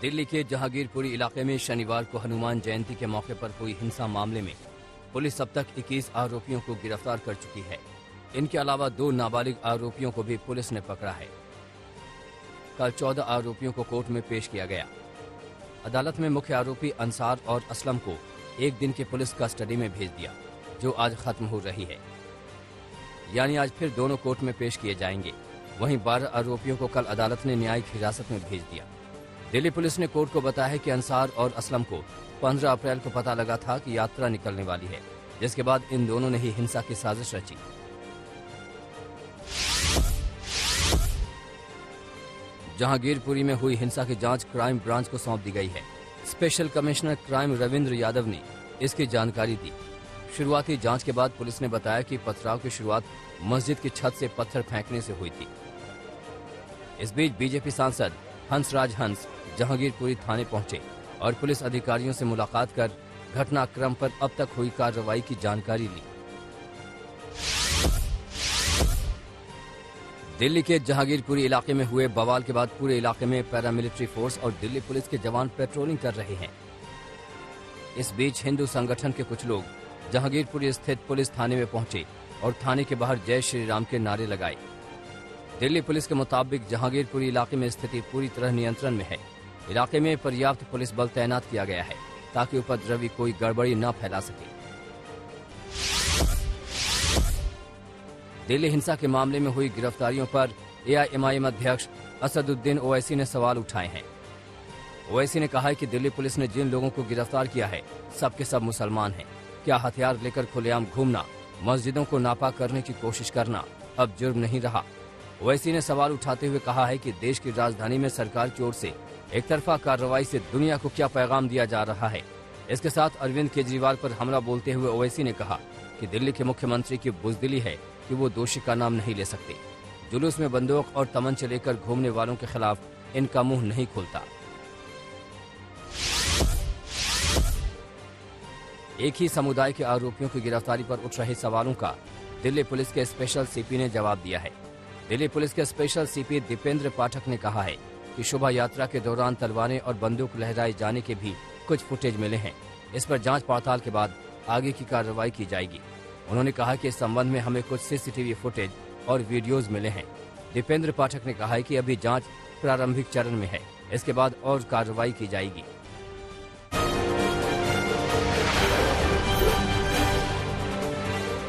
दिल्ली के जहांगीरपुरी इलाके में शनिवार को हनुमान जयंती के मौके पर हुई हिंसा मामले में पुलिस अब तक 21 आरोपियों को गिरफ्तार कर चुकी है। इनके अलावा 2 नाबालिग आरोपियों को भी पुलिस ने पकड़ा है। कल 14 आरोपियों को कोर्ट में पेश किया गया। अदालत में मुख्य आरोपी अंसार और असलम को 1 दिन की पुलिस कस्टडी में भेज दिया, जो आज खत्म हो रही है। यानी आज फिर दोनों कोर्ट में पेश किए जाएंगे। वहीं 12 आरोपियों को कल अदालत ने न्यायिक हिरासत में भेज दिया। दिल्ली पुलिस ने कोर्ट को बताया है कि अंसार और असलम को 15 अप्रैल को पता लगा था कि यात्रा निकलने वाली है, जिसके बाद इन दोनों ने ही हिंसा की साजिश रची। जहांगीरपुरी में हुई हिंसा की जांच क्राइम ब्रांच को सौंप दी गई है। Special commissioner crime Ravindra Yadav ने इसकी जानकारी दी। शुरुआती जांच के बाद पुलिस ने बताया कि पथराव की शुरुआत मस्जिद की छत से पत्थर फेंकने से हुई थी। इस बीच बीजेपी सांसद हंसराज हंस जहांगीरपुरी थाने पहुंचे और पुलिस अधिकारियों से मुलाकात कर घटनाक्रम पर अब तक हुई कार्रवाई की जानकारी ली। दिल्ली के जहांगीरपुरी इलाके में हुए बवाल के बाद पूरे इलाके में पैरामिलिट्री फोर्स और दिल्ली पुलिस के जवान पेट्रोलिंग कर रहे हैं। इस बीच हिंदू संगठन के कुछ लोग जहांगीरपुरी स्थित पुलिस थाने में पहुंचे और थाने के बाहर जय श्री राम के नारे लगाए। दिल्ली पुलिस के मुताबिक जहांगीरपुरी इलाके में स्थिति पूरी तरह नियंत्रण में है। इलाके में पर्याप्त पुलिस बल तैनात किया गया है ताकि उपद्रवी कोई गड़बड़ी न फैला सके। दिल्ली हिंसा के मामले में हुई गिरफ्तारियों पर एआईएमआईएम अध्यक्ष असदुद्दीन ओवैसी ने सवाल उठाए हैं। ओवैसी ने कहा है कि दिल्ली पुलिस ने जिन लोगों को गिरफ्तार किया है, सबके सब मुसलमान हैं। क्या हथियार लेकर खुलेआम घूमना, मस्जिदों को नापाक करने की कोशिश करना अब जुर्म नहीं रहा? ओवैसी ने सवाल उठाते हुए कहा है कि देश की राजधानी में सरकार की ओर से एक तरफा कार्रवाई से दुनिया को क्या पैगाम दिया जा रहा है। इसके साथ अरविंद केजरीवाल पर हमला बोलते हुए ओवैसी ने कहा कि दिल्ली के मुख्यमंत्री की बुजदिली है कि वो दोषी का नाम नहीं ले सकते। जुलूस में बंदूक और तमंचे लेकर घूमने वालों के खिलाफ इनका मुंह नहीं खुलता। एक ही समुदाय के आरोपियों की गिरफ्तारी पर उठ रहे सवालों का दिल्ली पुलिस के स्पेशल सीपी ने जवाब दिया है। दिल्ली पुलिस के स्पेशल सीपी दीपेंद्र पाठक ने कहा है कि शोभा यात्रा के दौरान तलवारें और बंदूक लहराए जाने के भी कुछ फुटेज मिले हैं। इस पर जांच पड़ताल के बाद आगे की कार्रवाई की जाएगी। उन्होंने कहा कि इस संबंध में हमें कुछ सीसीटीवी फुटेज और वीडियोज मिले हैं। दीपेंद्र पाठक ने कहा है कि अभी जांच प्रारंभिक चरण में है, इसके बाद और कार्रवाई की जाएगी।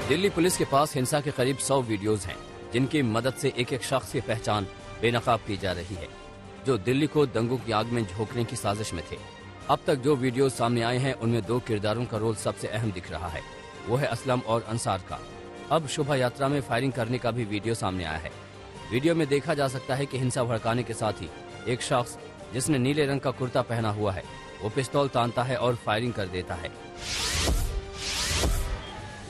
दिल्ली पुलिस के पास हिंसा के करीब 100 वीडियोज हैं, जिनकी मदद से एक एक शख्स की पहचान बेनकाब की जा रही है, जो दिल्ली को दंगों की आग में झोंकने की साजिश में थे। अब तक जो वीडियो सामने आए हैं, उनमें 2 किरदारों का रोल सबसे अहम दिख रहा है, वो है असलम और अंसार का। अब शोभा यात्रा में फायरिंग करने का भी वीडियो सामने आया है। वीडियो में देखा जा सकता है कि हिंसा भड़काने के साथ ही एक शख्स जिसने नीले रंग का कुर्ता पहना हुआ है, वो पिस्तौल तानता है और फायरिंग कर देता है।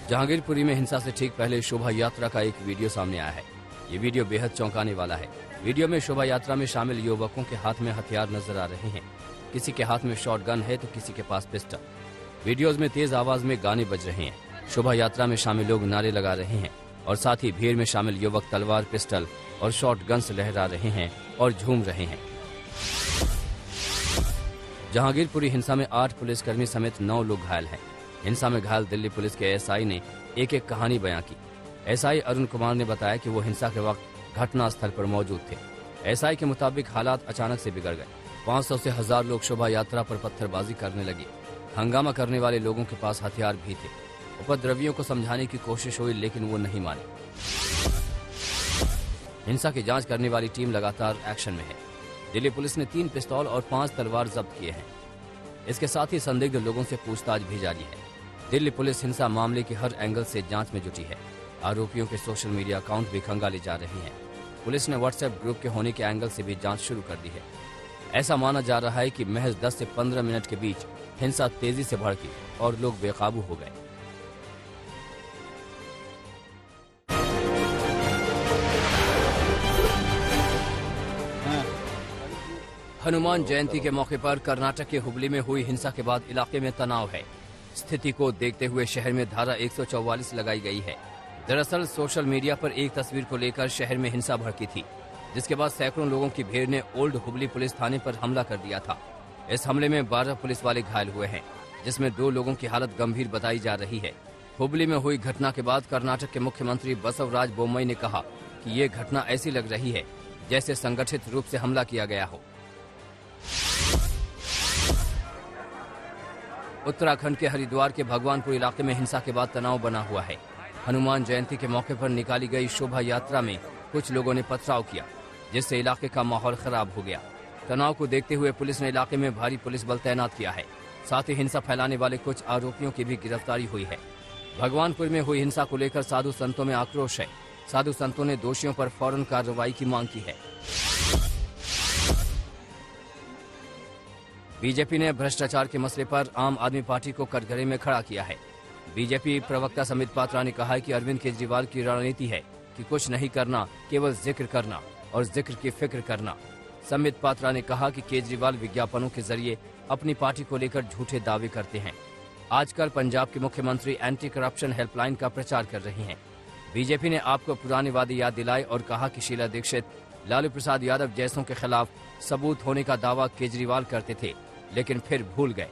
जहांगीरपुरी में हिंसा से ठीक पहले शोभा यात्रा का एक वीडियो सामने आया है। ये वीडियो बेहद चौंकाने वाला है। वीडियो में शोभा यात्रा में शामिल युवकों के हाथ में हथियार नजर आ रहे हैं। किसी के हाथ में शॉटगन है तो किसी के पास पिस्टल। वीडियोज में तेज आवाज में गाने बज रहे हैं। शोभा यात्रा में शामिल लोग नारे लगा रहे हैं और साथ ही भीड़ में शामिल युवक तलवार, पिस्टल और शॉटगन से लहरा रहे हैं और झूम रहे हैं। जहांगीरपुरी हिंसा में 8 पुलिसकर्मी समेत 9 लोग घायल हैं। हिंसा में घायल दिल्ली पुलिस के एसआई ने एक एक कहानी बयां की। एसआई अरुण कुमार ने बताया कि वो हिंसा के वक्त घटनास्थल पर मौजूद थे। एसआई के मुताबिक हालात अचानक से बिगड़ गए। 500 से 1000 लोग शोभा यात्रा पर पत्थरबाजी करने लगे। हंगामा करने वाले लोगों के पास हथियार भी थे। उपद्रवियों को समझाने की कोशिश हुई, लेकिन वो नहीं माने। हिंसा की जांच करने वाली टीम लगातार एक्शन में है। दिल्ली पुलिस ने 3 पिस्तौल और 5 तलवार जब्त किए हैं। इसके साथ ही संदिग्ध लोगों से पूछताछ भी जारी है। दिल्ली पुलिस हिंसा मामले की हर एंगल से जांच में जुटी है। आरोपियों के सोशल मीडिया अकाउंट भी खंगाले जा रहे हैं। पुलिस ने व्हाट्सएप ग्रुप के होने के एंगल से भी जांच शुरू कर दी है। ऐसा माना जा रहा है कि महज 10 से 15 मिनट के बीच हिंसा तेजी से भड़की और लोग बेकाबू हो गए। हनुमान जयंती के मौके पर कर्नाटक के हुबली में हुई हिंसा के बाद इलाके में तनाव है। स्थिति को देखते हुए शहर में धारा 144 लगाई गई है। दरअसल सोशल मीडिया पर एक तस्वीर को लेकर शहर में हिंसा भड़की थी। जिसके बाद सैकड़ों लोगों की भीड़ ने ओल्ड हुबली पुलिस थाने पर हमला कर दिया था। इस हमले में 12 पुलिस वाले घायल हुए हैं, जिसमें 2 लोगों की हालत गंभीर बताई जा रही है। हुबली में हुई घटना के बाद कर्नाटक के मुख्यमंत्री बसवराज बोम्मई ने कहा कि ये घटना ऐसी लग रही है जैसे संगठित रूप से हमला किया गया हो। उत्तराखंड के हरिद्वार के भगवानपुर इलाके में हिंसा के बाद तनाव बना हुआ है। हनुमान जयंती के मौके पर निकाली गई शोभा यात्रा में कुछ लोगों ने पथराव किया, जिससे इलाके का माहौल खराब हो गया। तनाव को देखते हुए पुलिस ने इलाके में भारी पुलिस बल तैनात किया है। साथ ही हिंसा फैलाने वाले कुछ आरोपियों की भी गिरफ्तारी हुई है। भगवानपुर में हुई हिंसा को लेकर साधु संतों में आक्रोश है। साधु संतों ने दोषियों पर फौरन कार्रवाई की मांग की है। बीजेपी ने भ्रष्टाचार के मसले पर आम आदमी पार्टी को कटघरे में खड़ा किया है। बीजेपी प्रवक्ता समित पात्रा ने कहा है कि अरविंद केजरीवाल की रणनीति है कि कुछ नहीं करना, केवल जिक्र करना और जिक्र की फिक्र करना। समित पात्रा ने कहा कि केजरीवाल विज्ञापनों के जरिए अपनी पार्टी को लेकर झूठे दावे करते हैं। आजकल पंजाब के मुख्यमंत्री एंटी करप्शन हेल्पलाइन का प्रचार कर रही हैं। बीजेपी ने आपको पुराने वादे याद दिलाए और कहा कि शीला दीक्षित, लालू प्रसाद यादव जैसों के खिलाफ सबूत होने का दावा केजरीवाल करते थे, लेकिन फिर भूल गए।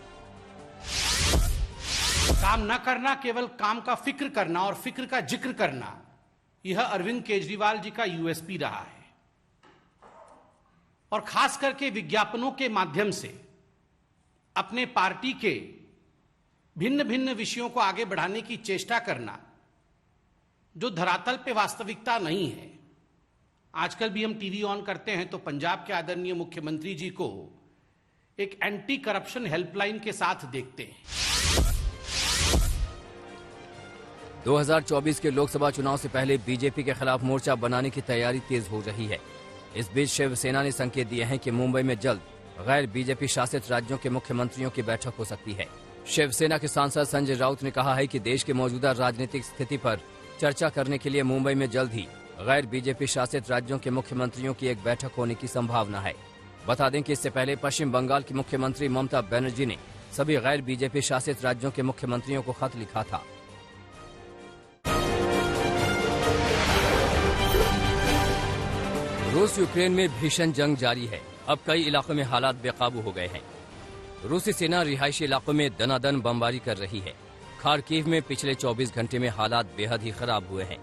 काम न करना, केवल काम का फिक्र करना और फिक्र का जिक्र करना, यह अरविंद केजरीवाल जी का यूएसपी रहा है। और खास करके विज्ञापनों के माध्यम से अपने पार्टी के भिन्न भिन्न विषयों को आगे बढ़ाने की चेष्टा करना, जो धरातल पे वास्तविकता नहीं है। आजकल भी हम टीवी ऑन करते हैं तो पंजाब के आदरणीय मुख्यमंत्री जी को एक एंटी करप्शन हेल्पलाइन के साथ देखते हैं। 2024 के लोकसभा चुनाव से पहले बीजेपी के खिलाफ मोर्चा बनाने की तैयारी तेज हो रही है। इस बीच शिवसेना ने संकेत दिए हैं कि मुंबई में जल्द गैर बीजेपी शासित राज्यों के मुख्यमंत्रियों की बैठक हो सकती है। शिवसेना के सांसद संजय राउत ने कहा है कि देश के मौजूदा राजनीतिक स्थिति पर चर्चा करने के लिए मुंबई में जल्द ही गैर बीजेपी शासित राज्यों के मुख्यमंत्रियों की एक बैठक होने की संभावना है। बता दें कि इससे पहले पश्चिम बंगाल की मुख्यमंत्री ममता बनर्जी ने सभी गैर बीजेपी शासित राज्यों के मुख्यमंत्रियों को खत लिखा था। रूस यूक्रेन में भीषण जंग जारी है। अब कई इलाकों में हालात बेकाबू हो गए हैं। रूसी सेना रिहायशी इलाकों में दनादन बमबारी कर रही है। खार्किव में पिछले 24 घंटे में हालात बेहद ही खराब हुए हैं।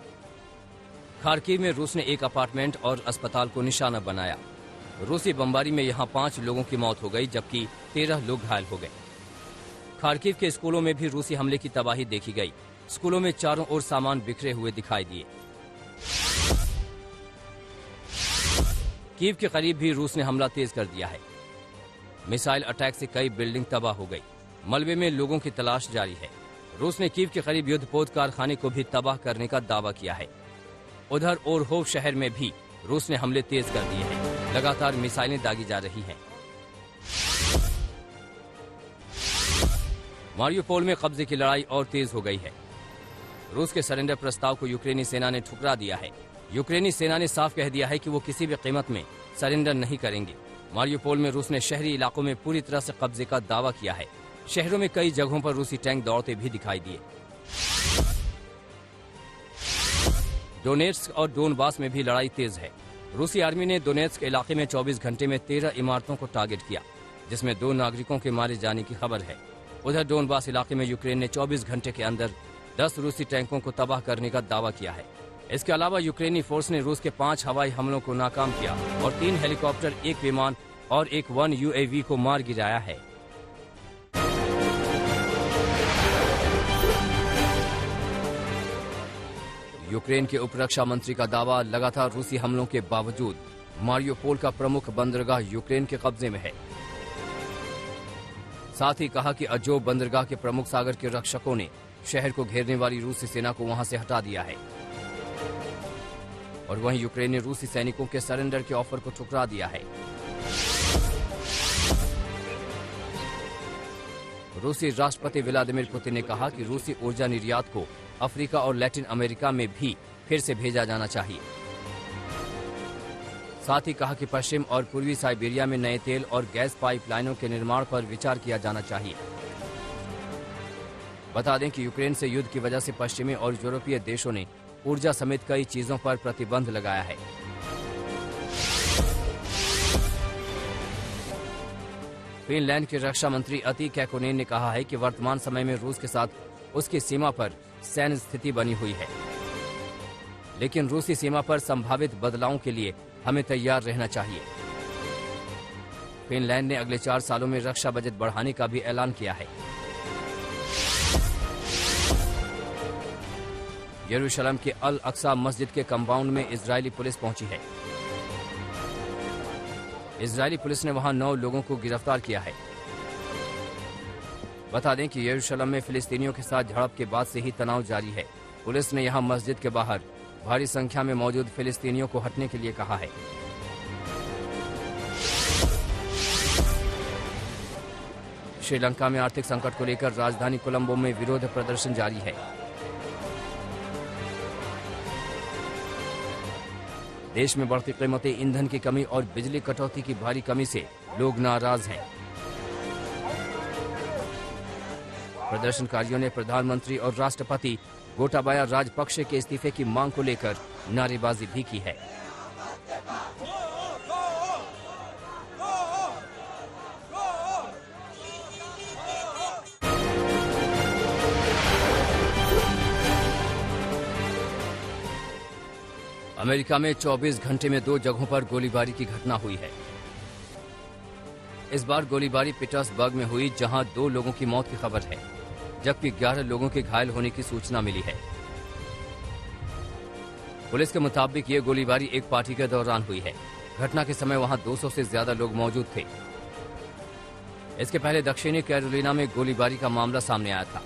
खार्किव में रूस ने एक अपार्टमेंट और अस्पताल को निशाना बनाया। रूसी बमबारी में यहां 5 लोगों की मौत हो गई, जबकि 13 लोग घायल हो गए। खार्किव के स्कूलों में भी रूसी हमले की तबाही देखी गई। स्कूलों में चारों ओर सामान बिखरे हुए दिखाई दिए। कीव के करीब भी रूस ने हमला तेज कर दिया है। मिसाइल अटैक से कई बिल्डिंग तबाह हो गई। मलबे में लोगों की तलाश जारी है। रूस ने कीव के करीब युद्धपोत कारखाने को भी तबाह करने का दावा किया है। उधर ओरहोव शहर में भी रूस ने हमले तेज कर दिए हैं। लगातार मिसाइलें दागी जा रही हैं। मारियोपोल में कब्जे की लड़ाई और तेज हो गई है। रूस के सरेंडर प्रस्ताव को यूक्रेनी सेना ने ठुकरा दिया है। यूक्रेनी सेना ने साफ कह दिया है कि वो किसी भी कीमत में सरेंडर नहीं करेंगे। मारियोपोल में रूस ने शहरी इलाकों में पूरी तरह से कब्जे का दावा किया है। शहरों में कई जगहों पर रूसी टैंक दौड़ते भी दिखाई दिए। डोनेट्स्क और डोनबास में भी लड़ाई तेज है। रूसी आर्मी ने डोनेट्स्क इलाके में 24 घंटे में 13 इमारतों को टारगेट किया, जिसमें 2 नागरिकों के मारे जाने की खबर है। उधर डोनबास इलाके में यूक्रेन ने 24 घंटे के अंदर 10 रूसी टैंकों को तबाह करने का दावा किया है। इसके अलावा यूक्रेनी फोर्स ने रूस के 5 हवाई हमलों को नाकाम किया और 3 हेलीकॉप्टर, 1 विमान और एक 1 UAV को मार गिराया है। यूक्रेन के उपरक्षा मंत्री का दावा, लगातार रूसी हमलों के बावजूद मारियोपोल का प्रमुख बंदरगाह यूक्रेन के कब्जे में है। साथ ही कहा कि अजोव बंदरगाह के प्रमुख सागर के रक्षकों ने शहर को घेरने वाली रूसी सेना को वहां से हटा दिया है। और वहीं यूक्रेन ने रूसी सैनिकों के सरेंडर के ऑफर को ठुकरा दिया है। रूसी राष्ट्रपति व्लादिमीर पुतिन ने कहा कि रूसी ऊर्जा निर्यात को अफ्रीका और लैटिन अमेरिका में भी फिर से भेजा जाना चाहिए। साथ ही कहा कि पश्चिम और पूर्वी साइबेरिया में नए तेल और गैस पाइपलाइनों के निर्माण पर विचार किया जाना चाहिए। बता दें कि यूक्रेन से युद्ध की वजह से पश्चिमी और यूरोपीय देशों ने ऊर्जा समेत कई चीजों पर प्रतिबंध लगाया है। फिनलैंड के रक्षा मंत्री अति कैकोनेन ने कहा है कि वर्तमान समय में रूस के साथ उसकी सीमा पर सैन्य स्थिति बनी हुई है, लेकिन रूसी सीमा पर संभावित बदलावों के लिए हमें तैयार रहना चाहिए। फिनलैंड ने अगले 4 सालों में रक्षा बजट बढ़ाने का भी ऐलान किया है। यरूशलेम के अल अक्सा मस्जिद के कंपाउंड में इजरायली पुलिस पहुंची है। इजरायली पुलिस ने वहां 9 लोगों को गिरफ्तार किया है। बता दें कि यरूशलेम में फिलिस्तीनियों के साथ झड़प के बाद से ही तनाव जारी है। पुलिस ने यहां मस्जिद के बाहर भारी संख्या में मौजूद फिलिस्तीनियों को हटने के लिए कहा है। श्रीलंका में आर्थिक संकट को लेकर राजधानी कोलंबो में विरोध प्रदर्शन जारी है। देश में बढ़ती कीमतें, ईंधन की कमी और बिजली कटौती की भारी कमी से लोग नाराज हैं। प्रदर्शनकारियों ने प्रधानमंत्री और राष्ट्रपति गोटाबाया राजपक्षे के इस्तीफे की मांग को लेकर नारेबाजी भी की है। अमेरिका में 24 घंटे में 2 जगहों पर गोलीबारी की घटना हुई है। इस बार गोलीबारी पीटर्सबर्ग में हुई, जहां 2 लोगों की मौत की खबर है, जबकि 11 लोगों के घायल होने की सूचना मिली है। पुलिस के मुताबिक ये गोलीबारी एक पार्टी के दौरान हुई है। घटना के समय वहां 200 से ज्यादा लोग मौजूद थे। इसके पहले दक्षिणी कैरोलिना में गोलीबारी का मामला सामने आया था।